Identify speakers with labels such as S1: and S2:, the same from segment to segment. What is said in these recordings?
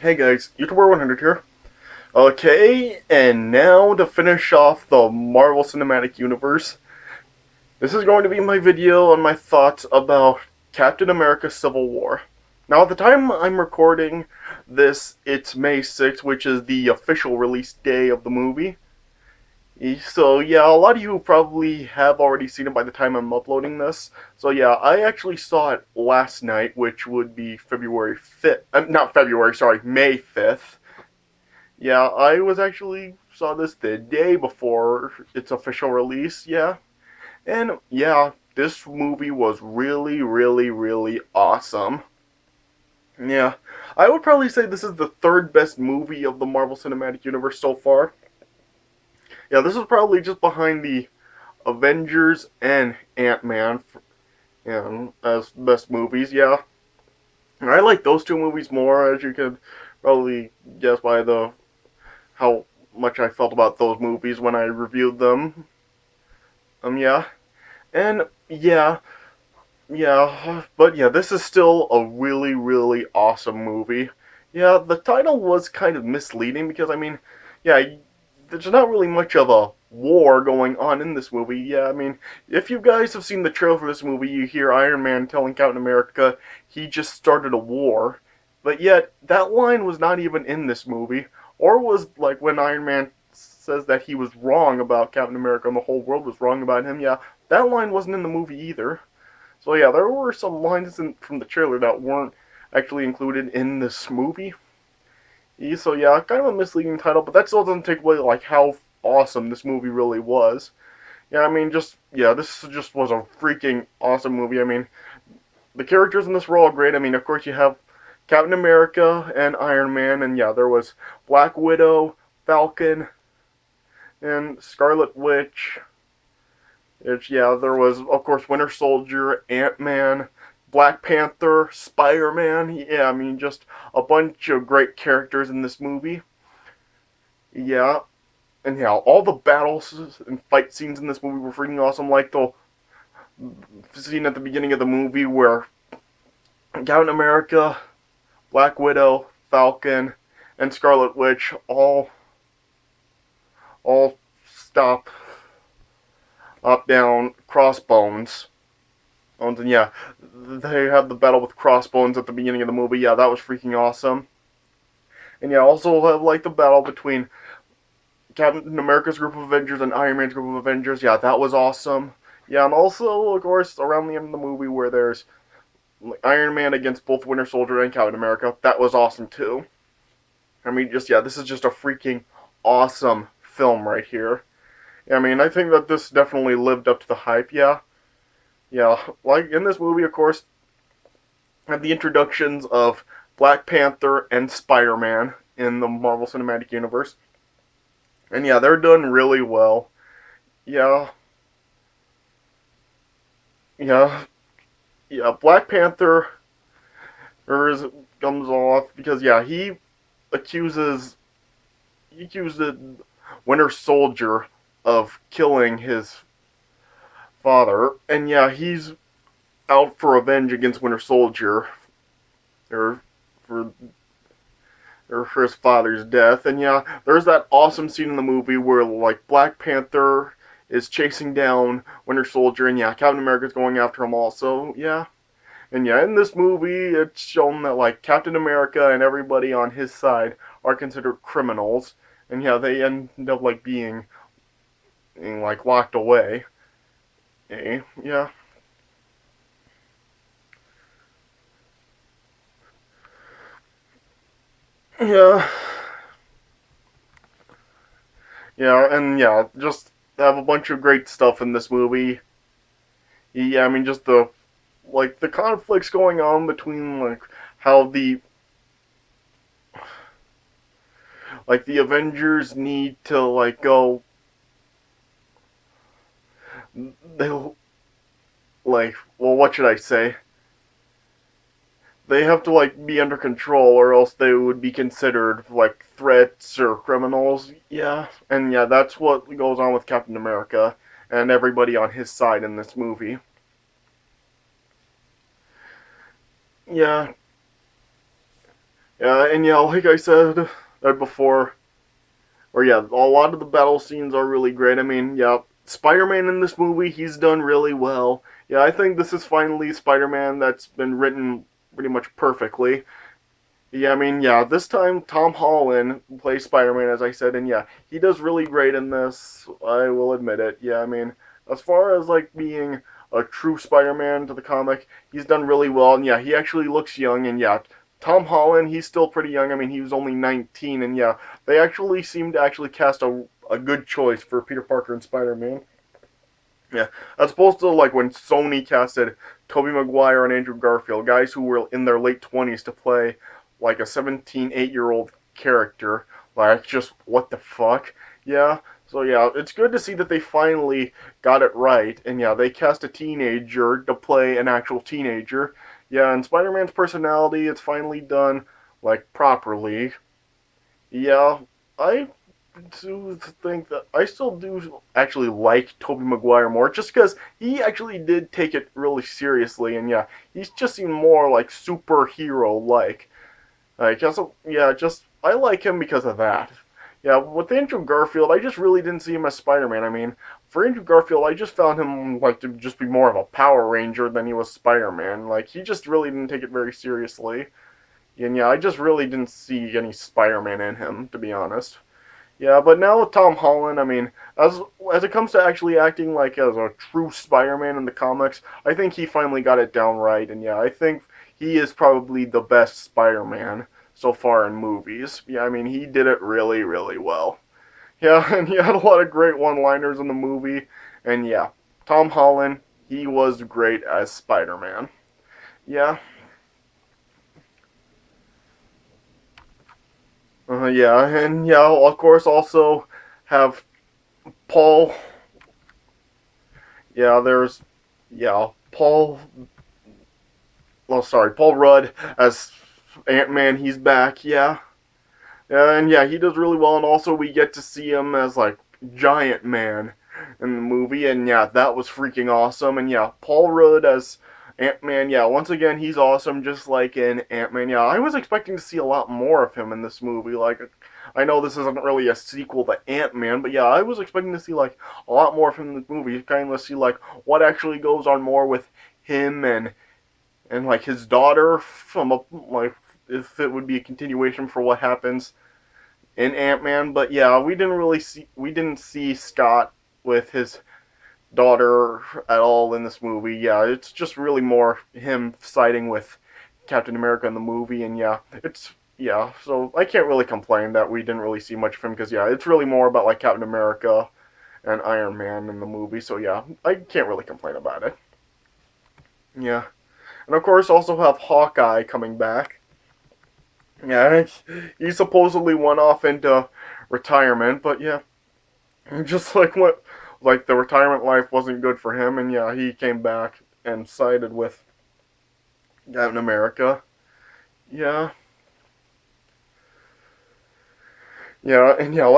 S1: Hey guys, YouTuber100 here. Okay, and now to finish off the Marvel Cinematic Universe, this is going to be my video on my thoughts about Captain America Civil War. Now, at the time I'm recording this, it's May 6th, which is the official release day of the movie. So, yeah, a lot of you probably have already seen it by the time I'm uploading this. So, yeah, I actually saw it last night, which would be February 5th. Not February, sorry, May 5th. Yeah, I was actually saw this the day before its official release, yeah. And yeah, this movie was really, really, really awesome. Yeah, I would probably say this is the third best movie of the Marvel Cinematic Universe so far. Yeah, this is probably just behind the Avengers and Ant-Man, as best movies, yeah. And I like those two movies more, as you could probably guess by the how much I felt about those movies when I reviewed them. Yeah. And but yeah, this is still a really, really awesome movie. Yeah, the title was kind of misleading because, I mean, yeah, there's not really much of a war going on in this movie. Yeah, I mean, if you guys have seen the trailer for this movie, you hear Iron Man telling Captain America he just started a war. But yet, that line was not even in this movie. Or was, like, when Iron Man says that he was wrong about Captain America and the whole world was wrong about him, yeah, that line wasn't in the movie either. So yeah, there were some lines from the trailer that weren't actually included in this movie. So yeah, kind of a misleading title, but that still doesn't take away like how awesome this movie really was. Yeah, I mean, this just was a freaking awesome movie. I mean, the characters in this were all great. I mean, of course you have Captain America and Iron Man, and yeah, there was Black Widow, Falcon, and Scarlet Witch. Yeah, there was, of course, Winter Soldier, Ant-Man, Black Panther, Spider-Man. Yeah, I mean, just a bunch of great characters in this movie. Yeah, and yeah, all the battles and fight scenes in this movie were freaking awesome. Like the scene at the beginning of the movie where Captain America, Black Widow, Falcon, and Scarlet Witch all stop up, down, crossbones. And yeah, they had the battle with Crossbones at the beginning of the movie. Yeah, that was freaking awesome. And yeah, also have like the battle between Captain America's group of Avengers and Iron Man's group of Avengers. Yeah, that was awesome. Yeah, and also of course around the end of the movie where there's Iron Man against both Winter Soldier and Captain America. That was awesome too. I mean, this is just a freaking awesome film right here. Yeah, I mean, I think that this definitely lived up to the hype. Yeah, yeah. Like in this movie, of course, had the introductions of Black Panther and Spider-Man in the Marvel Cinematic Universe. And yeah, they're done really well. Yeah, yeah, yeah. Black Panther comes off because yeah, accuses he accused the Winter Soldier of killing his father, and yeah, he's out for revenge against Winter Soldier, or for or for his father's death. And yeah, there's that awesome scene in the movie where like Black Panther is chasing down Winter Soldier, and yeah, Captain America's going after him also. Yeah. And yeah, in this movie, it's shown that like Captain America and everybody on his side are considered criminals, and yeah, they end up like being like locked away. Yeah, yeah, yeah, and yeah, just have a bunch of great stuff in this movie. Yeah, I mean, just the conflicts going on between like how the Avengers need to like go they what should I say? They have to like be under control or else they would be considered like threats or criminals. Yeah. And yeah, that's what goes on with Captain America and everybody on his side in this movie. Yeah. And yeah, like I said before, or yeah, a lot of the battle scenes are really great. I mean, yeah, Spider-Man in this movie, he's done really well. Yeah, I think this is finally Spider-Man that's been written pretty much perfectly. Yeah, I mean, yeah, this time Tom Holland plays Spider-Man, as I said, and yeah, he does really great in this. I will admit it. Yeah, I mean, as far as like being a true Spider-Man to the comic, he's done really well, and yeah, he actually looks young, and yeah, Tom Holland, he's still pretty young. I mean, he was only 19, and yeah, they actually seem to actually cast a good choice for Peter Parker and Spider-Man. Yeah, as opposed to like when Sony casted Tobey Maguire and Andrew Garfield, guys who were in their late 20s to play like a 17, 8-year-old character. Like, just what the fuck? Yeah, so yeah, it's good to see that they finally got it right. And yeah, they cast a teenager to play an actual teenager. Yeah, and Spider Man's personality, it's finally done like properly. Yeah, I do think that I still do actually like Tobey Maguire more, just because he actually did take it really seriously, and yeah, he's just seemed more like superhero like. Like, just, yeah, just I like him because of that. Yeah, with Andrew Garfield, I just really didn't see him as Spider-Man. I mean, for Andrew Garfield, I just found him like to just be more of a Power Ranger than he was Spider-Man. Like, he just really didn't take it very seriously. And yeah, I just really didn't see any Spider-Man in him, to be honest. Yeah, but now with Tom Holland, I mean, as it comes to actually acting like as a true Spider-Man in the comics, I think he finally got it down right, and yeah, I think he is probably the best Spider-Man so far in movies. Yeah, I mean, he did it really, really well. Yeah, and he had a lot of great one-liners in the movie, and yeah, Tom Holland, he was great as Spider-Man. Yeah, yeah, and yeah, of course, also have Paul. Yeah, there's yeah, Paul Rudd as Ant Man. He's back. Yeah, and yeah, he does really well. And also, we get to see him as like Giant Man in the movie, and yeah, that was freaking awesome. And yeah, Paul Rudd as Ant Man. Yeah, once again, he's awesome, just like in Ant Man. Yeah, I was expecting to see a lot more of him in this movie. Like, I know this isn't really a sequel to Ant Man, but yeah, I was expecting to see like a lot more from the movie. Kind of see like what actually goes on more with him and like his daughter from a like if it would be a continuation for what happens in Ant Man. But yeah, we didn't see Scott with his daughter at all in this movie. Yeah, it's just really more him siding with Captain America in the movie, and yeah, it's yeah. So I can't really complain that we didn't really see much of him because yeah, it's really more about like Captain America and Iron Man in the movie. So yeah, I can't really complain about it. Yeah, and of course also have Hawkeye coming back. Yeah, he supposedly went off into retirement, but yeah, just like the retirement life wasn't good for him, and yeah, he came back and sided with Captain America. Yeah, yeah, and yeah,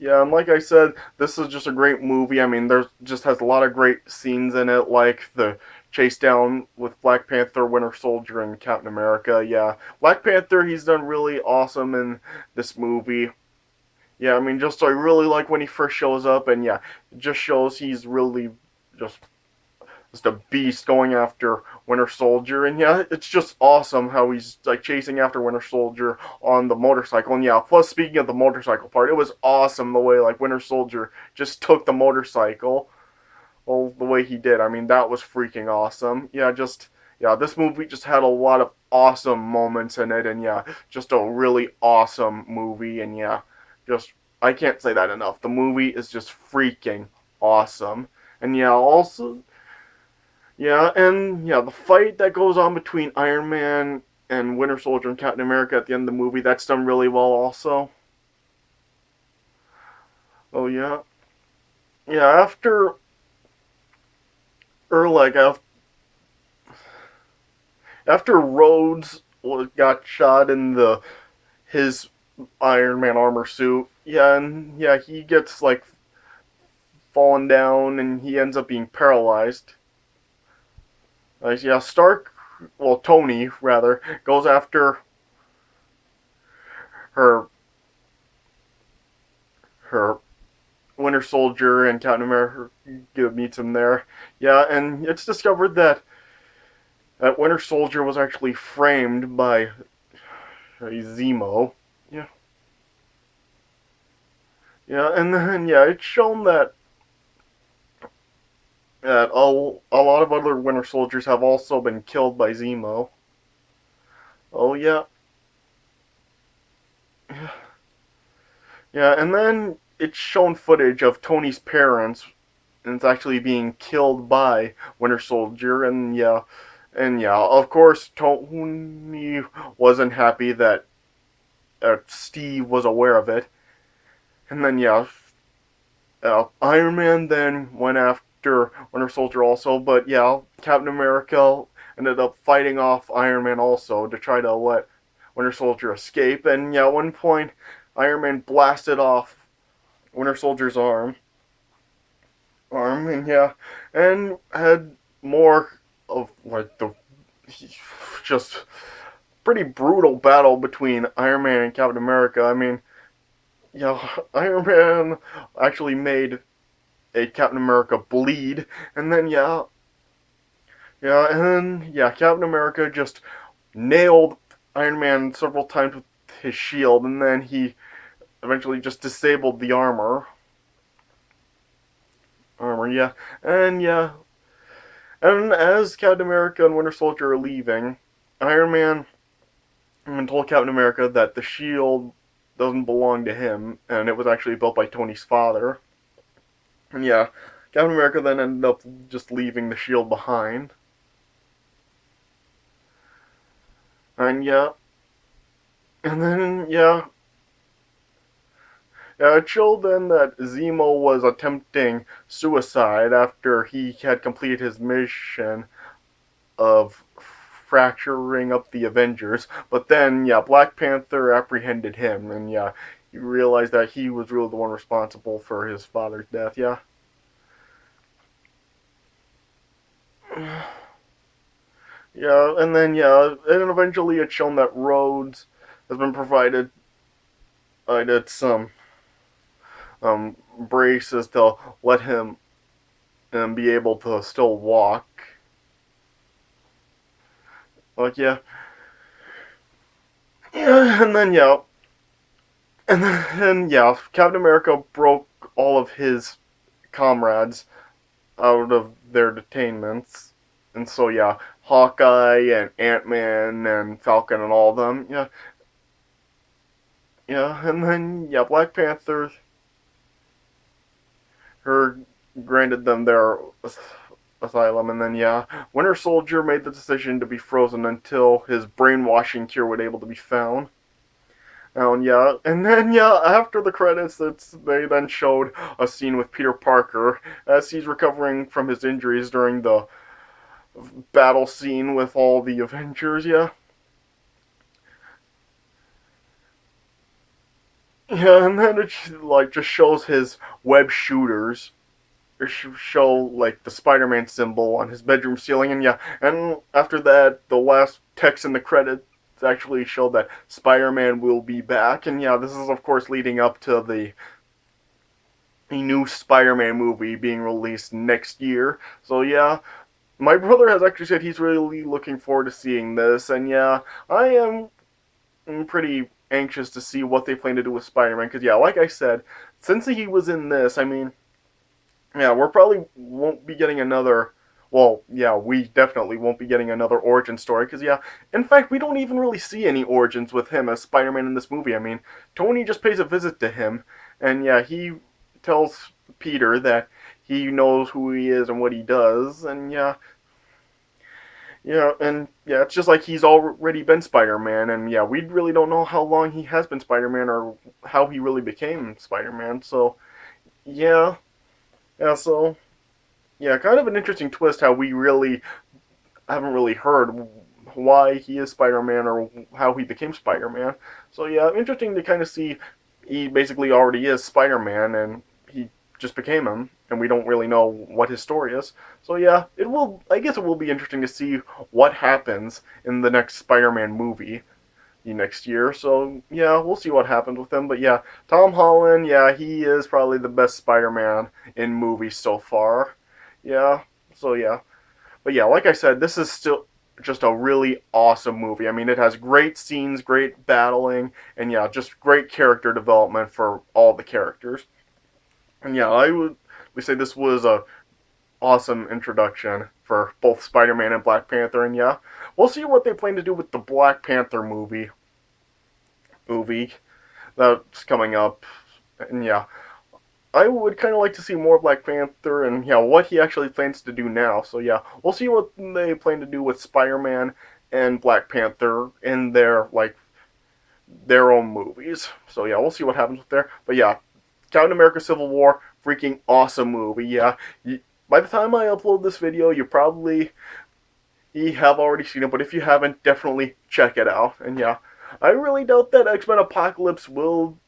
S1: yeah, and like I said, this is just a great movie. I mean, there's just has a lot of great scenes in it, like the chase down with Black Panther, Winter Soldier, and Captain America. Yeah, Black Panther, he's done really awesome in this movie. Yeah, I mean, just I really like when he first shows up, and yeah, it just shows he's really just just a beast going after Winter Soldier, and yeah, it's just awesome how he's like chasing after Winter Soldier on the motorcycle, and yeah, plus speaking of the motorcycle part, it was awesome the way like Winter Soldier just took the motorcycle, well, the way he did. I mean, that was freaking awesome. Yeah, just yeah, this movie just had a lot of awesome moments in it, and yeah, just a really awesome movie, and yeah, just I can't say that enough. The movie is just freaking awesome. And yeah, also yeah, and yeah, the fight that goes on between Iron Man and Winter Soldier and Captain America at the end of the movie, that's done really well also. Oh yeah. Yeah, after or like after Rhodes got shot in the his Iron Man armor suit, yeah, and yeah, he gets like fallen down and he ends up being paralyzed. Yeah, Stark, well, Tony rather, goes after her her Winter Soldier and Captain America meets him there. Yeah, and it's discovered that Winter Soldier was actually framed by Zemo. Yeah, yeah, and then yeah, it's shown that a lot of other Winter Soldiers have also been killed by Zemo. Oh yeah, yeah, and then it's shown footage of Tony's parents, and it's actually being killed by Winter Soldier, and yeah, of course Tony wasn't happy that Steve was aware of it, and then yeah, Iron Man then went after Winter Soldier also, but yeah, Captain America ended up fighting off Iron Man also to try to let Winter Soldier escape, and yeah, at one point Iron Man blasted off Winter Soldier's arm, and yeah, and had more of like the just pretty brutal battle between Iron Man and Captain America. I mean, yeah, Iron Man actually made a Captain America bleed, and then yeah, Captain America just nailed Iron Man several times with his shield, and then he eventually just disabled the armor, yeah, and yeah, and as Captain America and Winter Soldier are leaving, Iron Man told Captain America that the shield doesn't belong to him, and it was actually built by Tony's father. And yeah, Captain America then ended up just leaving the shield behind. And yeah, and then yeah, it showed then that Zemo was attempting suicide after he had completed his mission of fracturing up the Avengers. But then, yeah, Black Panther apprehended him, and yeah, he realized that he was really the one responsible for his father's death. Yeah, yeah, and then yeah, and eventually it's shown that Rhodes has been provided some braces to let him be able to still walk. Like yeah, and then yeah, Captain America broke all of his comrades out of their detainments, and so yeah, Hawkeye and Ant-Man and Falcon and all of them, and then yeah, Black Panther her granted them their asylum, and then yeah, Winter Soldier made the decision to be frozen until his brainwashing cure would able to be found. And yeah, and then yeah, after the credits, they then showed a scene with Peter Parker as he's recovering from his injuries during the battle scene with all the Avengers. Yeah, yeah, and then it like just shows his web shooters. Show like the Spider-Man symbol on his bedroom ceiling, and yeah, and after that, the last text in the credits actually showed that Spider-Man will be back, and yeah, this is of course leading up to the a new Spider-Man movie being released next year. So yeah, my brother has actually said he's really looking forward to seeing this, and yeah, I am pretty anxious to see what they plan to do with Spider-Man. Because yeah, like I said, since he was in this, I mean, yeah, we're probably won't be getting another. Well, yeah, we definitely won't be getting another origin story because yeah, in fact, we don't even really see any origins with him as Spider-Man in this movie. I mean, Tony just pays a visit to him, and yeah, he tells Peter that he knows who he is and what he does, and yeah, it's just like he's already been Spider-Man, and yeah, we really don't know how long he has been Spider-Man or how he really became Spider-Man. So yeah, so yeah, kind of an interesting twist how we really haven't really heard why he is Spider-Man or how he became Spider-Man. So yeah, interesting to kind of see he basically already is Spider-Man and he just became him and we don't really know what his story is. So yeah, I guess it will be interesting to see what happens in the next Spider-Man movie. next year. So yeah, we'll see what happens with him. But yeah, Tom Holland, yeah, he is probably the best Spider-Man in movies so far. Yeah. So yeah. But yeah, like I said, this is still just a really awesome movie. I mean, it has great scenes, great battling, and yeah, just great character development for all the characters. And yeah, we say this was a awesome introduction for both Spider-Man and Black Panther. And yeah, we'll see what they plan to do with the Black Panther movie that's coming up. And yeah, I would kind of like to see more Black Panther and yeah, what he actually plans to do now. So yeah, we'll see what they plan to do with Spider-Man and Black Panther in their own movies. So yeah, we'll see what happens with there. But yeah, Captain America: Civil War, freaking awesome movie. Yeah, by the time I upload this video, you probably have already seen it. But if you haven't, definitely check it out. And yeah, I really doubt that X-Men Apocalypse will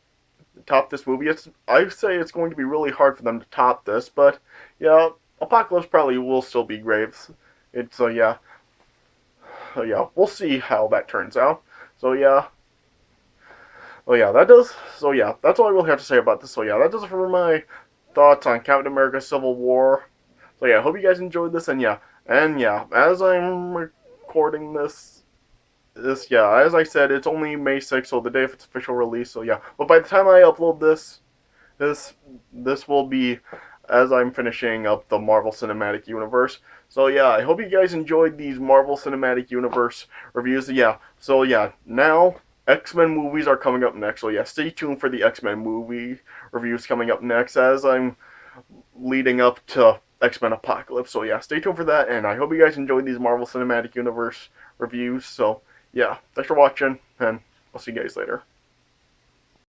S1: top this movie. I say it's going to be really hard for them to top this, but yeah, Apocalypse probably will still be Graves. Yeah, we'll see how that turns out. So yeah, that's all I really have to say about this. So yeah, that does it for my thoughts on Captain America: Civil War. So yeah, I hope you guys enjoyed this, and yeah, as I'm recording this, yeah, as I said, it's only May 6th, so the day of its official release. So yeah, but by the time I upload this will be as I'm finishing up the Marvel Cinematic Universe. So yeah, I hope you guys enjoyed these Marvel Cinematic Universe reviews. Yeah, so yeah, now X-Men movies are coming up next. So yeah, stay tuned for the X-Men movie reviews coming up next as I'm leading up to X-Men Apocalypse. So yeah, stay tuned for that, and I hope you guys enjoyed these Marvel Cinematic Universe reviews. So yeah, thanks for watching, and I'll see you guys later.